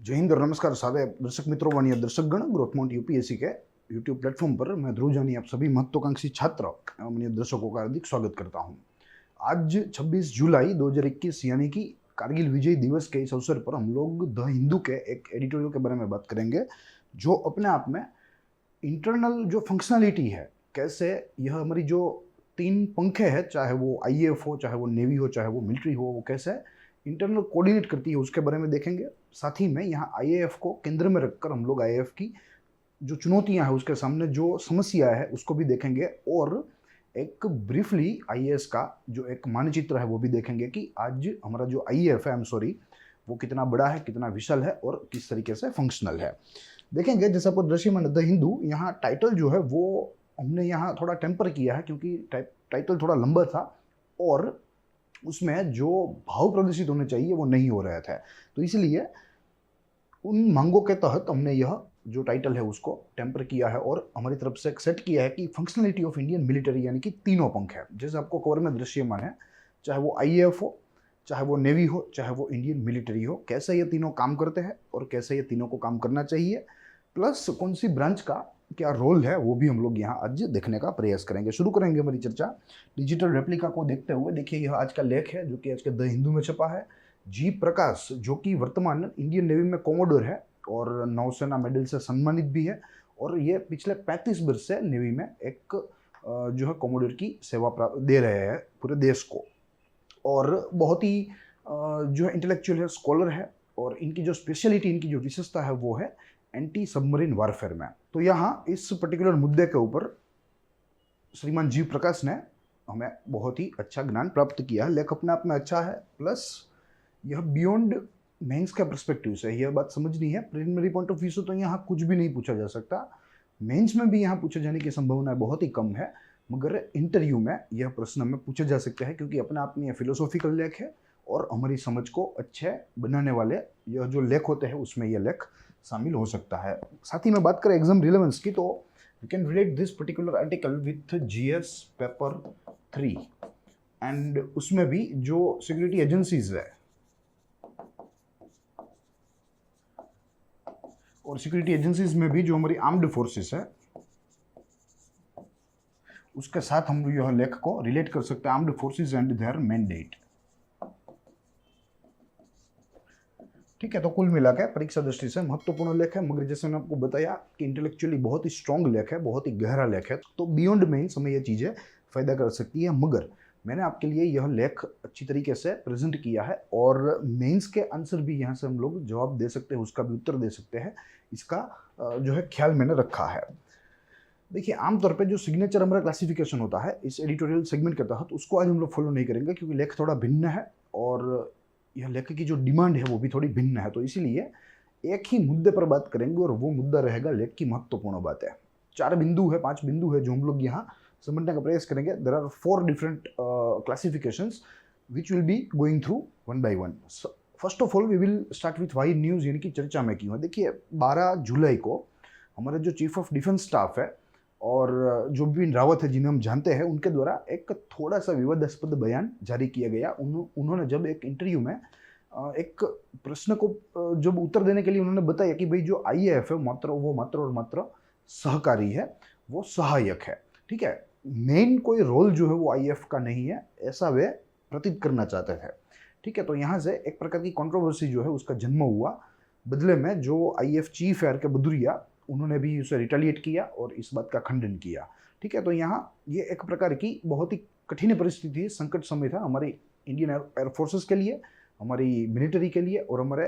जय हिंद और नमस्कार सारे दर्शक मित्रों व दर्शकगण ग्रोथमाउंट यूपीएससी के यूट्यूब प्लेटफॉर्म पर मैं ध्रुव जानी आप सभी महत्वाकांक्षी छात्र एवं अन्य दर्शकों का हार्दिक स्वागत करता हूं। आज 26 जुलाई 2021 यानी कि कारगिल विजय दिवस के इस अवसर पर हम लोग द हिंदू के एक एडिटोरियल के बारे में बात करेंगे, जो अपने आप में इंटरनल जो फंक्शनलिटी है, कैसे यह हमारी जो 3 पंखे है, चाहे वो आईएएफ हो, चाहे वो नेवी हो, चाहे वो मिलिट्री हो, वो कैसे इंटरनल कोऑर्डिनेट करती है उसके बारे में देखेंगे। साथ ही में यहाँ आईएएफ को केंद्र में रखकर हम लोग आईएएफ की जो चुनौतियां हैं, उसके सामने जो समस्या है उसको भी देखेंगे, और एक ब्रीफली आईएएस का जो एक मानचित्र है वो भी देखेंगे कि आज हमारा जो आईएएफ है, वो कितना बड़ा है, कितना विशाल है और किस तरीके से फंक्शनल है। देखेंगे जैसे आपको दृश्यमान द हिंदू, यहाँ टाइटल जो है वो हमने यहाँ थोड़ा टेम्पर किया है क्योंकि टाइटल थोड़ा लंबा था और उसमें जो भाव प्रदर्शित होने चाहिए वो नहीं हो रहे थे, तो इसलिए उन मांगों के तहत हमने यह जो टाइटल है उसको टेम्पर किया है और हमारी तरफ से सेट किया है कि फंक्शनलिटी ऑफ इंडियन मिलिट्री, यानी कि तीनों पंख है। जैसे आपको कवर में दृश्यमान है, चाहे वो आईएएफ हो, चाहे वो नेवी हो, चाहे वो इंडियन मिलिट्री हो, कैसे ये तीनों काम करते हैं और कैसे ये तीनों को काम करना चाहिए, प्लस कौन सी ब्रांच का क्या रोल है, वो भी हम लोग यहाँ आज देखने का प्रयास करेंगे। शुरू करेंगे हमारी चर्चा डिजिटल रेप्लिका को देखते हुए। देखिए यह आज का लेख है जो कि आज के द हिंदू में छपा है। जी प्रकाश, जो कि वर्तमान इंडियन नेवी में कोमोडोर है और नौसेना मेडल से सम्मानित भी है, और ये पिछले 35 वर्ष से नेवी में एक जो है कोमोडोर की सेवा दे रहे हैं पूरे देश को, और बहुत ही जो है इंटेलेक्चुअल है, स्कॉलर है, और इनकी जो स्पेशलिटी, इनकी जो विशेषता है वो है एंटी सबमरीन वारफेयर में। तो यहाँ इस पर्टिकुलर मुद्दे के ऊपर श्रीमान जी प्रकाश ने हमें बहुत ही अच्छा ज्ञान प्राप्त किया है। लेख अपने आप में अच्छा है, प्लस यह बियॉन्ड मेंस के पर्सपेक्टिव से यह बात समझनी है। प्रिलिमिनरी पॉइंट ऑफ व्यू से तो यहाँ कुछ भी नहीं पूछा जा सकता, मेंस में भी यहाँ पूछे जाने की संभावना बहुत ही कम है, मगर इंटरव्यू में यह प्रश्न हमें पूछे जा सकते हैं क्योंकि अपने आप में यह फिलोसॉफिकल लेख है और हमारी समझ को अच्छे बनाने वाले यह जो लेख होते हैं उसमें यह लेख शामिल हो सकता है। साथ ही में बात करें एग्जाम रिलेवेंस की, तो you can relate this particular article with GS paper 3, and उसमें भी जो सिक्योरिटी एजेंसीज है और सिक्योरिटी एजेंसीज में भी जो हमारी आर्म्ड फोर्सेस है उसके साथ हम यह लेख को रिलेट कर सकते हैं, armed forces and there mandate. ठीक है, तो कुल मिलाकर परीक्षा दृष्टि से महत्वपूर्ण लेख है, मगर जैसे मैंने आपको बताया कि इंटेलेक्चुअली बहुत ही स्ट्रॉन्ग लेख है, बहुत ही गहरा लेख है, तो बियॉन्ड मेंस हमें ये चीज़ें फायदा कर सकती है। मगर मैंने आपके लिए यह लेख अच्छी तरीके से प्रेजेंट किया है और मेंस के आंसर भी यहाँ से हम लोग जवाब दे सकते हैं, उसका भी उत्तर दे सकते हैं, इसका जो है ख्याल मैंने रखा है। देखिए आमतौर पे जो सिग्नेचर हमारा क्लासिफिकेशन होता है इस एडिटोरियल सेगमेंट के तहत, उसको आज हम लोग फॉलो नहीं करेंगे क्योंकि लेख थोड़ा भिन्न है और यह लेख की जो डिमांड है वो भी थोड़ी भिन्न है, तो इसीलिए एक ही मुद्दे पर बात करेंगे और वो मुद्दा रहेगा लेख की महत्वपूर्ण बात है। 4 बिंदु है, 5 बिंदु है जो हम लोग यहाँ समझने का प्रयास करेंगे। There are 4 different classifications which will be going through one by one. First of all we will start with why news, यानी कि चर्चा में क्यों है। देखिए 12 जुलाई को हमारे जो चीफ ऑफ डिफेंस स्टाफ है और जो बिपिन रावत है जिन्हें हम जानते हैं, उनके द्वारा एक थोड़ा सा विवादास्पद बयान जारी किया गया। उन्होंने जब एक इंटरव्यू में एक प्रश्न को जब उत्तर देने के लिए उन्होंने बताया कि भाई जो आईएएफ है वो मात्र सहकारी है, वो सहायक है, ठीक है, मेन कोई रोल जो है वो आईएएफ का नहीं है, ऐसा वे प्रतीत करना चाहते थे। ठीक है, तो यहाँ से एक प्रकार की कंट्रोवर्सी जो है उसका जन्म हुआ। बदले में जो आईएएफ चीफ है आर के भदौरिया, उन्होंने भी उसे रिटेलिएट किया और इस बात का खंडन किया। ठीक है, तो यहाँ ये एक प्रकार की बहुत ही कठिन परिस्थिति, संकट समय था हमारी इंडियन एयरफोर्सेस के लिए, हमारी मिलिट्री के लिए और हमारे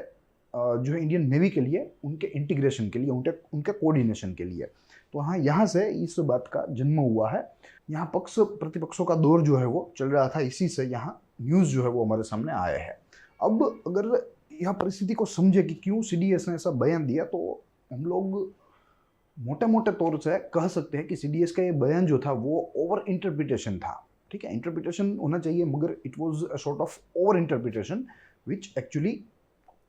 जो है इंडियन नेवी के लिए, उनके इंटीग्रेशन के लिए, उनके कोऑर्डिनेशन के लिए। तो हाँ, यहाँ से इस बात का जन्म हुआ है। यहाँ पक्ष प्रतिपक्षों का दौर जो है वो चल रहा था, इसी से यहाँ न्यूज़ जो है वो हमारे सामने आया है। अब अगर यह परिस्थिति को समझे कि क्यों सीडीएस ने ऐसा बयान दिया, तो हम लोग मोटे मोटे तौर से कह सकते हैं कि सीडीएस का ये बयान जो था वो ओवर इंटरप्रिटेशन था। ठीक है, इंटरप्रिटेशन होना चाहिए मगर it was a sort of over interpretation which actually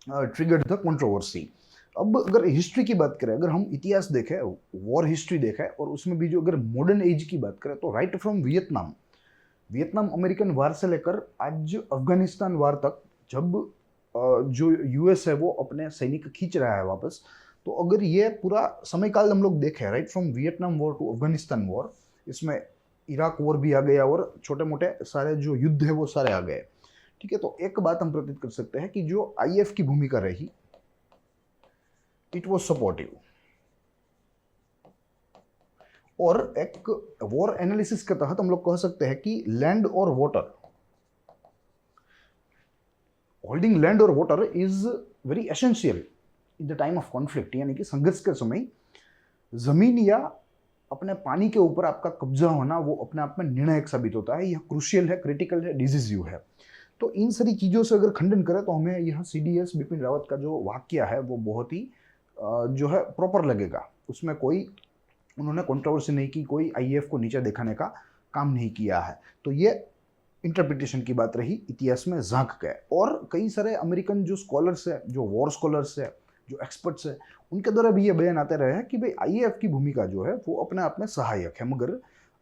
triggered the controversy. अब अगर हिस्ट्री की बात करें, अगर हम इतिहास देखें, वॉर हिस्ट्री देखें, और उसमें भी जो अगर मॉडर्न एज की बात करें, तो राइट फ्रॉम वियतनाम अमेरिकन वार से लेकर आज अफगानिस्तान वार तक, जब जो यूएस है वो अपने सैनिक खींच रहा है वापस, तो अगर ये पूरा समय काल हम लोग देखें, right from Vietnam war to Afghanistan war, इसमें इराक वॉर भी आ गया और छोटे मोटे सारे जो युद्ध है वो सारे आ गए। ठीक है, तो एक बात हम प्रतीत कर सकते हैं कि जो आईएफ की भूमिका रही, इट वॉज सपोर्टिव। और एक वॉर एनालिसिस के तहत हम लोग कह सकते हैं कि लैंड और वाटर, होल्डिंग लैंड और water is very essential in the time of conflict, यानी कि संघर्ष के समय जमीन या अपने पानी के ऊपर आपका कब्जा होना वो अपने आप में निर्णायक साबित होता है। यह क्रूशियल है, क्रिटिकल है, डिसिसिव है। तो इन सारी चीज़ों से अगर खंडन करें तो हमें यह सीडीएस बिपिन रावत का जो वाक्य है वो बहुत ही जो है प्रॉपर लगेगा। उसमें कोई उन्होंने कंट्रोवर्सी नहीं की, कोई आईएएफ को नीचे दिखाने का काम नहीं किया है। तो ये इंटरप्रिटेशन की बात रही इतिहास में झांक के। और कई सारे अमेरिकन जो स्कॉलर्स है, जो वॉर स्कॉलर्स है, जो एक्सपर्ट्स है, उनके द्वारा भी ये बयान आते रहे हैं कि भाई आईएएफ की भूमिका जो है वो अपने आप में सहायक है, मगर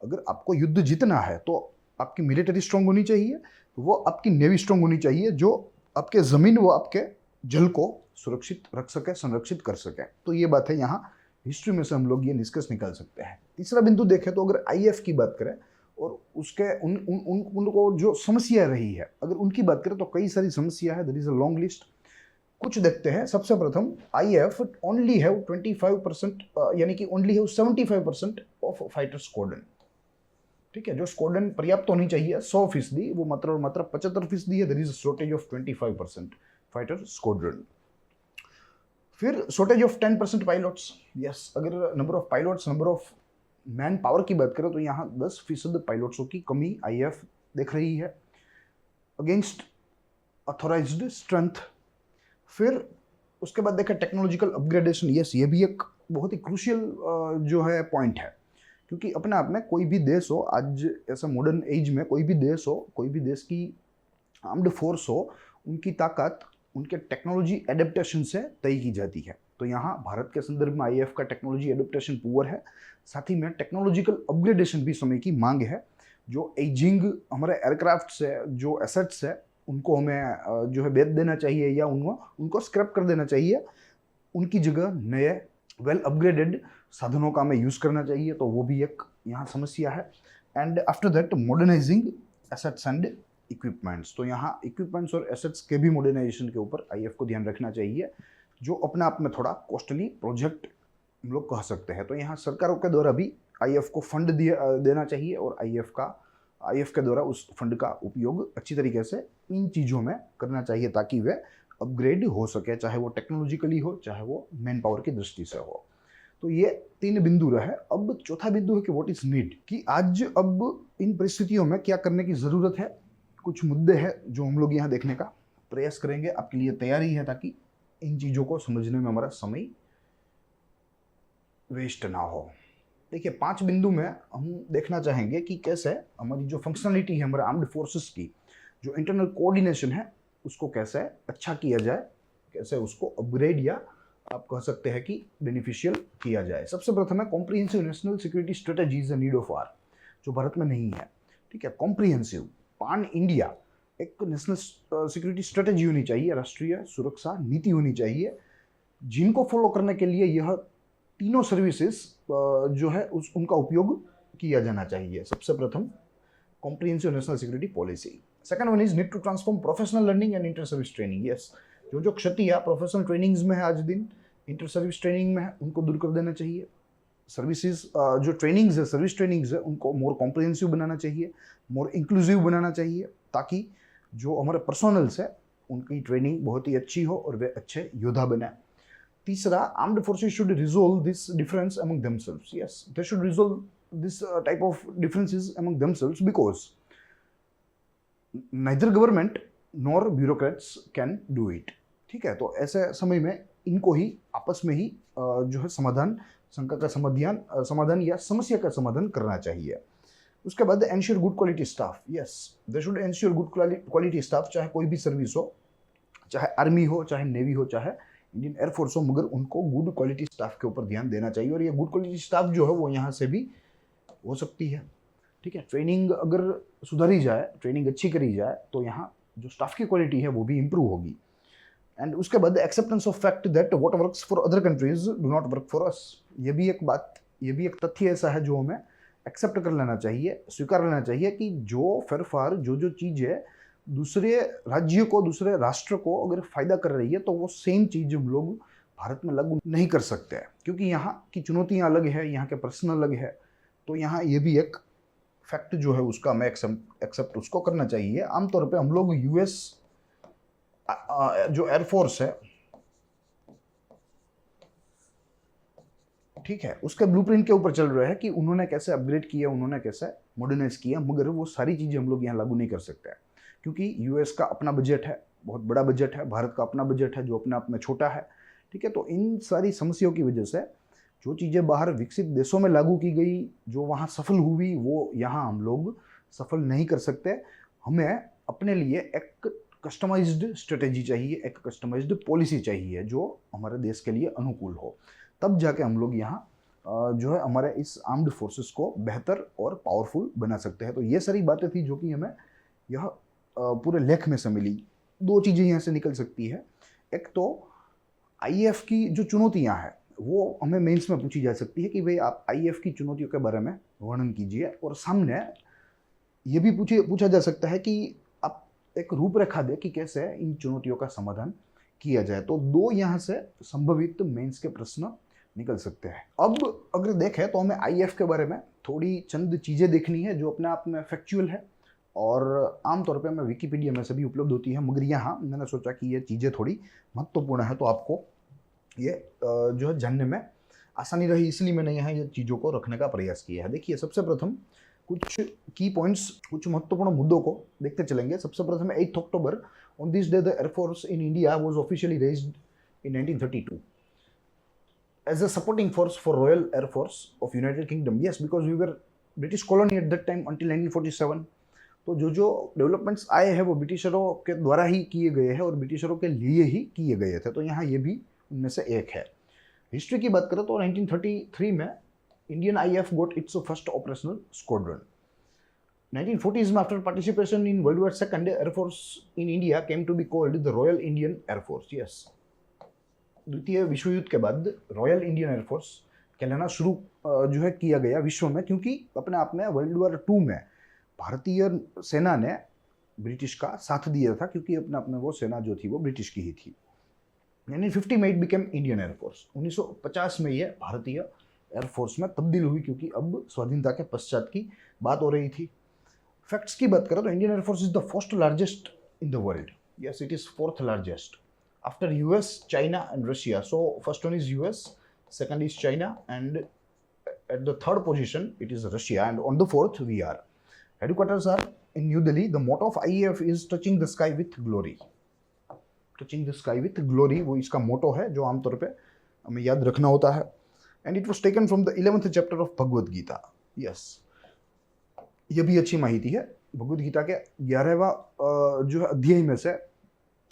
अगर आपको युद्ध जीतना है तो आपकी मिलिट्री स्ट्रांग होनी चाहिए, वो आपकी नेवी स्ट्रांग होनी चाहिए, जो आपके ज़मीन व आपके जल को सुरक्षित रख सके, संरक्षित कर सके। तो ये बात है, यहाँ हिस्ट्री में से हम लोग ये निष्कर्ष निकाल सकते हैं। तीसरा बिंदु देखें तो अगर आईएएफ की बात करें और उसके उनको जो समस्या रही है, अगर उनकी बात करें तो कई सारी समस्या है, there is a long list. कुछ देखते हैं। सबसे प्रथम, आईएएफ ओनली हैव 25%, यानी कि only have 75% of fighter squadron. ठीक है, जो स्क्वाड्रन पर्याप्त होनी चाहिए 100%, वो मात्र 75% है। There is a shortage of 25% fighter squadron. फिर शॉर्टेज ऑफ 10% पायलट्स। यस, अगर number of pilots, number of man power की बात करें तो यहाँ 10% पायलट्सों की कमी आईएएफ देख रही है अगेंस्ट ऑथोराइज्ड स्ट्रेंथ। फिर उसके बाद देखें टेक्नोलॉजिकल अपग्रेडेशन। यस, ये भी एक बहुत ही क्रूशियल जो है पॉइंट है, क्योंकि अपने आप में कोई भी देश हो, आज ऐसा मॉडर्न एज में कोई भी देश हो, कोई भी देश की आर्म्ड फोर्स हो, उनकी ताकत उनके टेक्नोलॉजी एडेप्टेशन से तय की जाती है। तो यहाँ भारत के संदर्भ में आईएएफ का टेक्नोलॉजी एडेप्टेशन पुअर है, साथ ही में टेक्नोलॉजिकल अपग्रेडेशन भी समय की मांग है। जो एजिंग हमारे एयरक्राफ्ट से जो एसेट्स है उनको हमें जो है बेच देना चाहिए या उनको स्क्रैप कर देना चाहिए, उनकी जगह नए वेल अपग्रेडेड साधनों का हमें यूज़ करना चाहिए। तो वो भी एक यहाँ समस्या है। And after that modernising assets and equipments. तो यहाँ इक्विपमेंट्स और एसेट्स के भी मॉडर्नाइजेशन के ऊपर आईएएफ को ध्यान रखना चाहिए, जो अपने आप में थोड़ा कॉस्टली प्रोजेक्ट हम लोग कह सकते हैं। तो यहाँ सरकारों के द्वारा भी आईएएफ को फंड देना चाहिए और आईएएफ के द्वारा उस फंड का उपयोग अच्छी तरीके से इन चीज़ों में करना चाहिए, ताकि वे अपग्रेड हो सके, चाहे वो टेक्नोलॉजिकली हो, चाहे वो मैन पावर की दृष्टि से हो। तो ये 3 बिंदु रहे। अब चौथा बिंदु है कि व्हाट इज नीड, कि आज अब इन परिस्थितियों में क्या करने की ज़रूरत है। कुछ मुद्दे हैं जो हम लोग यहाँ देखने का प्रयास करेंगे, आपके लिए तैयारी है, ताकि इन चीज़ों को समझने में हमारा समय वेस्ट ना हो। देखिए, 5 बिंदु में हम देखना चाहेंगे कि कैसे हमारी जो फंक्शनलिटी है हमारे आर्म्ड फोर्सेस की, जो इंटरनल कोऑर्डिनेशन है, उसको कैसे अच्छा किया जाए, कैसे उसको अपग्रेड या आप कह सकते हैं कि बेनिफिशियल किया जाए। सबसे प्रथम है comprehensive national security strategy is a need of hour, जो भारत में नहीं है। ठीक है, कॉम्प्रिहेंसिव पान इंडिया एक नेशनल सिक्योरिटी स्ट्रेटेजी होनी चाहिए, राष्ट्रीय सुरक्षा नीति होनी चाहिए, जिनको फॉलो करने के लिए यह तीनों सर्विसेज जो है उनका उपयोग किया जाना चाहिए। सबसे प्रथम comprehensive national security policy. Second one is need to transform professional learning and inter service training. Yes, जो क्षतियाँ प्रोफेशनल ट्रेनिंग्स में है आज दिन, इंटर सर्विस ट्रेनिंग में है, उनको दूर कर देना चाहिए। सर्विसेज जो ट्रेनिंग्स है, सर्विस ट्रेनिंग्स है, उनको मोर कॉम्प्रिहेंसिव बनाना चाहिए, मोर इंक्लूसिव बनाना चाहिए, ताकि जो हमारे पर्सनल्स है उनकी ट्रेनिंग बहुत ही अच्छी हो और वे अच्छे योद्धा बने। तीसरा, armed forces should resolve this difference among themselves. Yes, they should resolve this type of differences among themselves, because neither government nor bureaucrats can do it. ठीक है, तो ऐसे समय में इनको ही आपस में ही जो है शंका का समाधान या समस्या का समाधान करना चाहिए। उसके बाद ensure good quality staff. Yes, they should ensure good quality staff, चाहे कोई भी सर्विस हो, चाहे आर्मी हो, चाहे नेवी हो, चाहे इंडियन एयरफोर्स हो, मगर उनको गुड क्वालिटी स्टाफ के ऊपर ध्यान देना चाहिए। और ये गुड क्वालिटी स्टाफ जो है वो यहाँ से भी हो सकती है। ठीक है, ट्रेनिंग अगर सुधारी जाए, ट्रेनिंग अच्छी करी जाए, तो यहाँ जो स्टाफ की क्वालिटी है वो भी इम्प्रूव होगी। एंड उसके बाद acceptance of fact that what works for other countries do not work for us. ये भी एक बात, ये भी एक तथ्य ऐसा है जो हमें एक्सेप्ट कर लेना चाहिए, स्वीकार लेना चाहिए कि जो फेरफार, जो चीज़ें दूसरे राज्य को, दूसरे राष्ट्र को अगर फायदा कर रही है तो वो सेम चीज़ हम लोग भारत में लागू नहीं कर सकते हैं, क्योंकि यहाँ की चुनौतियाँ अलग है, यहाँ के प्रश्न अलग है। तो यहाँ ये भी एक फैक्ट जो है उसका हमें एक्सेप्ट उसको करना चाहिए। आमतौर पे हम लोग यूएस जो एयरफोर्स है, ठीक है, उसके ब्लूप्रिंट के ऊपर चल रहा है कि उन्होंने कैसे अपग्रेड किया, उन्होंने कैसे मॉडर्नाइज किया, मगर वो सारी चीज़ें हम लोग यहाँ लागू नहीं कर सकते हैं, क्योंकि यूएस का अपना बजट है, बहुत बड़ा बजट है, भारत का अपना बजट है जो अपने आप में छोटा है, ठीक है। तो इन सारी समस्याओं की वजह से जो चीज़ें बाहर विकसित देशों में लागू की गई, जो वहाँ सफल हुई, वो यहाँ हम लोग सफल नहीं कर सकते। हमें अपने लिए एक कस्टमाइज्ड स्ट्रेटेजी चाहिए, एक कस्टमाइज्ड पॉलिसी चाहिए जो हमारे देश के लिए अनुकूल हो, तब जाके हम लोग यहाँ जो है हमारे इस आर्म्ड फोर्सेस को बेहतर और पावरफुल बना सकते हैं। तो ये सारी बातें थी जो कि हमें यह पूरे लेख में से मिली। दो चीज़ें यहाँ से निकल सकती है। एक तो आईएफ की जो चुनौतियाँ हैं वो हमें मेंस में पूछी जा सकती है कि भाई आप आईएफ की चुनौतियों के बारे में वर्णन कीजिए, और सामने ये भी पूछा जा सकता है कि आप एक रूपरेखा दें कि कैसे इन चुनौतियों का समाधान किया जाए। तो दो यहाँ से संभवित मेंस के प्रश्न निकल सकते हैं। अब अगर देखें तो हमें आईएफ के बारे में थोड़ी चंद चीज़ें देखनी है जो अपने आप में फैक्चुअल है और आमतौर पे हमें विकिपीडिया में से भी उपलब्ध होती है, मगर यहाँ मैंने सोचा कि ये चीज़ें थोड़ी महत्वपूर्ण है तो आपको ये जो है जानने में आसानी रही, इसलिए मैंने यहाँ ये चीज़ों को रखने का प्रयास किया है। देखिए, सबसे प्रथम कुछ की पॉइंट्स, कुछ महत्वपूर्ण मुद्दों को देखते चलेंगे। सबसे प्रथम 8 October, on this day the air force in India was officially raised in 1932 as a supporting force for Royal Air Force of United Kingdom. Yes, because we were British colony at that time until 1947. तो जो developments आए हैं वो ब्रिटिशरों के द्वारा ही किए गए हैं और ब्रिटिशरों के लिए ही किए गए थे। तो यहाँ ये भी उनमें से एक है। हिस्ट्री की बात करें तो 1933 में Indian IF got its first operational squadron. 1940s में after participation in world war second, air force in India came to be called the royal Indian air force. Yes, द्वितीय विश्व युद्ध के बाद रॉयल इंडियन एयरफोर्स कहलाना शुरू जो है किया गया विश्व में, क्योंकि अपने आप में वर्ल्ड वॉर 2 में भारतीय सेना ने ब्रिटिश का साथ दिया था, क्योंकि अपने आप में वो सेना जो थी वो ब्रिटिश की ही थी। 1950 में इट बिकेम इंडियन एयरफोर्स। 1950 में ये भारतीय एयरफोर्स में तब्दील हुई, क्योंकि अब स्वाधीनता के पश्चात की बात हो रही थी। फैक्ट्स की बात करें तो Indian air force is the first largest in the world. Yes, it is fourth largest after US, China and Russia. So first one is US, second is China, and at the third position it is Russia, and on the fourth we are. Headquarters are in New Delhi. The motto of IAF is touching the sky with glory. Touching the sky with glory, वो इसका मोटो है जो आमतौर पे हमें याद रखना होता है। And it was taken from the 11th chapter of Bhagavad Gita. Yes, ये भी अच्छी माहिती है। भगवद गीता के 11वां जो अध्याय में से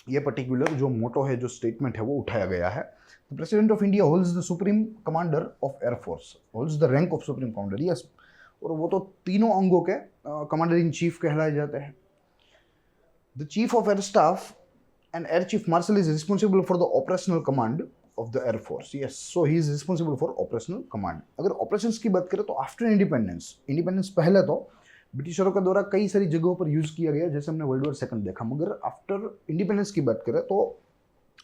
ये पर्टिकुलर जो मोटो है, जो स्टेटमेंट है, वो उठाया गया है। The president of India holds the supreme commander of air force, holds the rank of supreme commander. Yes, और वो तो तीनों अंगों के कमांडर इन चीफ कहलाए जाते हैं। The chief of air staff and air chief marshal is responsible for the operational command of the air force. Yes, so he is responsible for operational command. अगर ऑपरेशंस की बात करें तो आफ्टर इंडिपेंडेंस पहले तो ब्रिटिशरों के द्वारा कई सारी जगहों पर यूज़ किया गया, जैसे हमने वर्ल्ड वॉर सेकंड देखा, मगर आफ्टर इंडिपेंडेंस की बात करें तो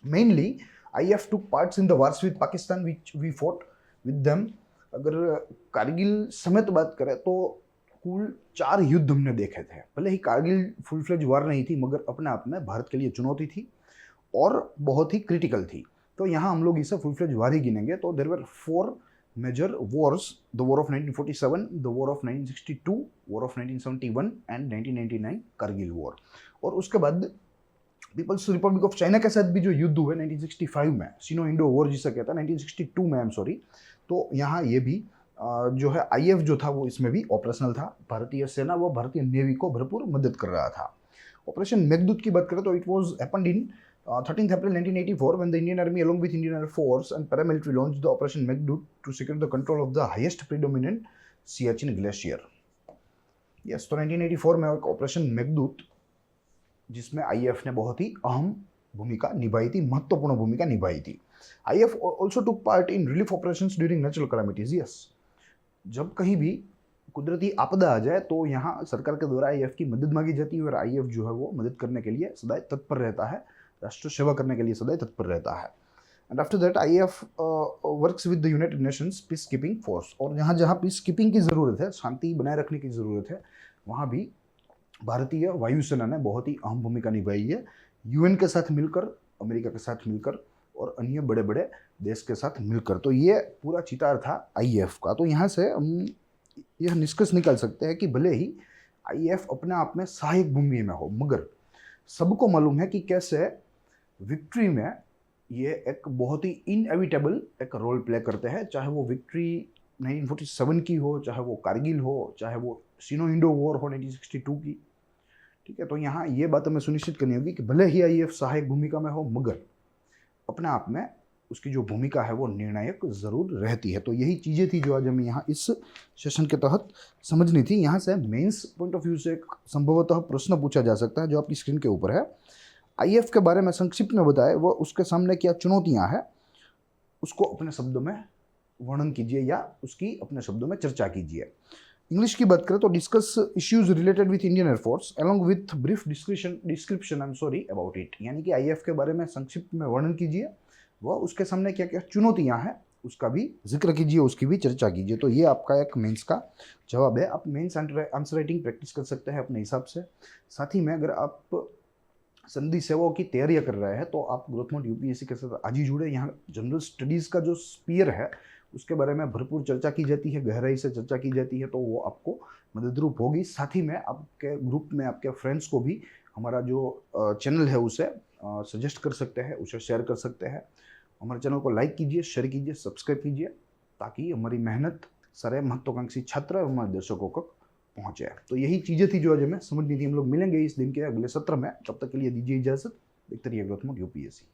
mainly IF took parts in the wars with Pakistan which we fought with them. अगर कारगिल समेत बात करें तो कुल 4 युद्ध हमने देखे थे। भले ही कारगिल फुल फ्लेज वार नहीं थी, मगर अपने आप में भारत के लिए चुनौती थी और बहुत ही क्रिटिकल थी। तो यहाँ हम लोग इसे फुल फ्लेज वार ही गिनेंगे। तो there were 4 major wars: the war of 1947, the war of 1962, war of 1971 and 1999 Kargil war. और उसके बाद पीपल्स रिपब्लिक ऑफ चाइना के साथ भी जो युद्ध हुए 1965 में, सिनो इंडो वॉर जिसे कहता है, 1962 में, आई एम सॉरी। तो यहाँ ये भी जो है आईएफ जो था वो इसमें भी ऑपरेशनल था। भारतीय सेना व भारतीय नेवी को भरपूर मदद कर रहा था। ऑपरेशन मेघदूत की बात करें तो it was happened in 13th April 1984 when the Indian Army along with Indian Air Force and paramilitary launched the Operation Meghdoot to secure the control of the highest predominant Siachen Glacier. Yes, तो 1984 में एक operation Meghdoot जिसमें if ने बहुत ही अहम भूमिका निभाई थी, महत्वपूर्ण भूमिका निभाई थी। If also took part in relief operations during natural calamities. Yes, जब कहीं भी कुदरती आपदा आ जाए तो यहाँ सरकार के द्वारा आईएफ की मदद मांगी जाती है और आईएफ जो है वो मदद करने के लिए सदैव तत्पर रहता है, राष्ट्र सेवा करने के लिए सदैव तत्पर रहता है। And after that if works with the United Nations peace keeping force. और जहाँ जहाँ पीस कीपिंग की ज़रूरत है, शांति बनाए रखने की ज़रूरत है, वहाँ भी भारतीय वायुसेना ने बहुत ही अहम भूमिका निभाई है, यूएन के साथ मिलकर, अमेरिका के साथ मिलकर और अन्य बड़े बड़े देश के साथ मिलकर। तो ये पूरा चितार था आईएफ का। तो यहाँ से हम यह निष्कर्ष निकाल सकते हैं कि भले ही आईएफ अपने आप में सहायक भूमि में हो, मगर सबको मालूम है कि कैसे विक्ट्री में ये एक बहुत ही इनएविटेबल एक रोल प्ले करते हैं, चाहे वो विक्ट्री 1947 की हो, चाहे वो कारगिल हो, चाहे वो सिनो इंडो वॉर हो 1962 की। ठीक है, तो यहाँ ये बात हमें सुनिश्चित करनी होगी कि भले ही आईएफ सहायक भूमिका में हो, मगर अपने आप में उसकी जो भूमिका है वो निर्णायक जरूर रहती है। तो यही चीज़ें थी जो आज हमें यहाँ इस सेशन के तहत समझनी थी। यहाँ से मेंस पॉइंट ऑफ व्यू से एक संभवतः प्रश्न पूछा जा सकता है जो आपकी स्क्रीन के ऊपर है। आईएफ के बारे में संक्षिप्त में बताए, वो उसके सामने क्या चुनौतियाँ हैं, उसको अपने शब्दों में वर्णन कीजिए या उसकी अपने शब्दों में चर्चा कीजिए। इंग्लिश की बात करें तो discuss issues related with Indian air force along with brief description I am sorry about it. यानी कि आईएफ के बारे में संक्षिप्त में वर्णन कीजिए, वह उसके सामने क्या क्या चुनौतियां हैं उसका भी जिक्र कीजिए, उसकी भी चर्चा कीजिए। तो ये आपका एक मेंस का जवाब है। आप मेंस आंसर राइटिंग प्रैक्टिस कर सकते हैं अपने हिसाब से। साथ ही में अगर आप संधि सेवाओं की तैयारियां कर रहे हैं तो आप ग्रोथ माउंट यूपीएससी के साथ आज ही जुड़े। यहाँ जनरल स्टडीज़ का जो स्पीयर है उसके बारे में भरपूर चर्चा की जाती है, गहराई से चर्चा की जाती है, तो वो आपको मददरूप होगी। साथ ही में आपके ग्रुप में आपके फ्रेंड्स को भी हमारा जो चैनल है उसे सजेस्ट कर सकते हैं, उसे शेयर कर सकते हैं। हमारे चैनल को लाइक कीजिए, शेयर कीजिए, सब्सक्राइब कीजिए, ताकि हमारी मेहनत सारे महत्वाकांक्षी छात्र और हमारे दर्शकों तक पहुँचे। तो यही चीज़ें थी जो आज हमें समझनी थी। हम लोग मिलेंगे इस दिन के अगले सत्र में, तब तक के लिए दीजिए इजाज़त। देखते रहिए ग्रोथ माउंट यूपीएससी।